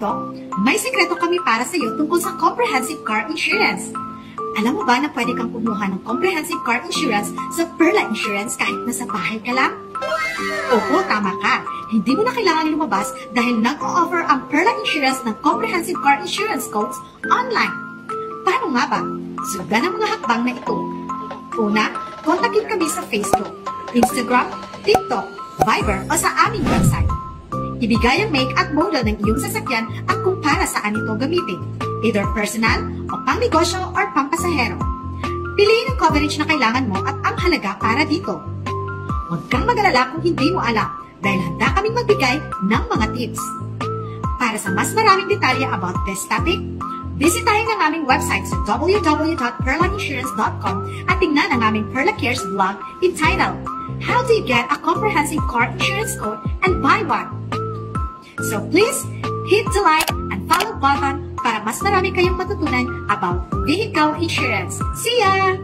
ito, may sekreto kami para sa iyo tungkol sa comprehensive car insurance. Alam mo ba na pwede kang kumuha ng comprehensive car insurance sa Perla Insurance kahit nasa bahay ka lang? Oo, tama ka. Hindi mo na kailangan lumabas dahil nag-o-offer ang Perla Insurance ng comprehensive car insurance quotes online. Paano nga ba? Sundan ang mga hakbang na ito. Una, kontakin kami sa Facebook, Instagram, TikTok, Viber o sa aming website. Ibigay ang make at model ng iyong sasakyan at kung para saan ito gamitin, either personal o pang-negosyo or pang-pasahero. Piliin ang coverage na kailangan mo at ang halaga para dito. Huwag kang mag-alala kung hindi mo alam dahil handa kaming magbigay ng mga tips. Para sa mas maraming detalye about this topic, bisitahin ang aming website sa www.perlainsurance.com at tingnan ang aming Perla Cares blog entitled How Do You Get a Comprehensive Car Insurance Quote and Buy One? So please, hit the like and follow button para mas marami kayong matutunan about vehicle insurance. See ya!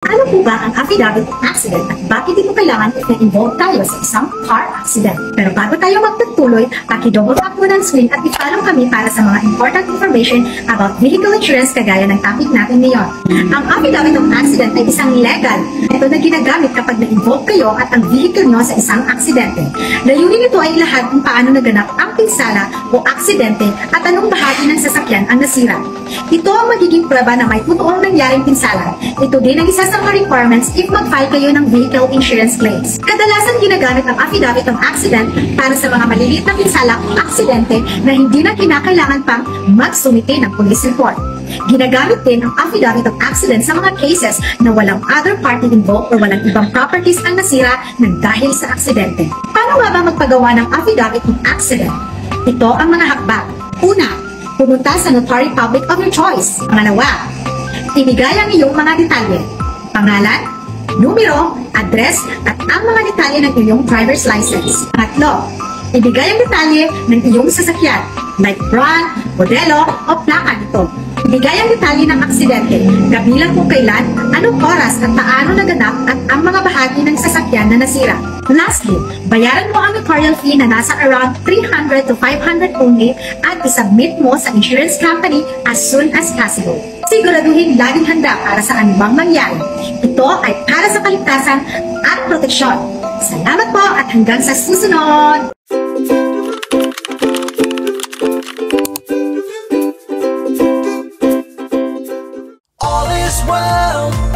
Ano po ba ang affidavit of accident at bakit ito kailangan if na-involve tayo sa isang car accident? Pero bago tayo magpatuloy, paki-double tap mo ng screen at i-follow kami para sa mga important information about vehicle insurance kagaya ng topic natin ngayon. Ang affidavit of accident ay isang legal ito na ginagamit kapag na-involve kayo at ang vehicle nyo sa isang aksidente. Layunin nito ay lahat kung paano naganap ang pinsala o aksidente at anong bahagi ng sasakyan ang nasira. Ito ang magiging prueba na may totoong nangyaring pinsala. Ito din ang isa sa mga requirements if mag-file kayo ng vehicle insurance claims. Kadalasan ginagamit ang affidavit of accident para sa mga maliliit na pinsala o aksidente na hindi na kinakailangan pang magsumite ng police report. Ginagamit din ang affidavit of accident sa mga cases na walang other party involved o walang ibang properties ang nasira ng dahil sa aksidente. Paano nga ba magpagawa ng affidavit of accident? Ito ang mga hakbang. Una, pumunta sa notary public of your choice. Pangalawa, ibigay ang iyong mga detalye. Pangalan, numero, address, at ang mga detalye ng iyong driver's license. Pangatlo, ibigay ang detalye ng iyong sasakyan, like brand, modelo, o plaka nito. Ibigay ang detalye ng aksidente, kabilang kung kailan, anong oras, at paano naganap, at ang mga bahagi ng sasakyan na nasira. Lastly, bayaran mo ang notarial fee na nasa around 300 to 500 only at isubmit mo sa insurance company as soon as possible. Siguraduhin laging handa para sa anumang mangyari. Ito ay para sa kaligtasan at proteksyon. Salamat po at hanggang sa susunod! All is well.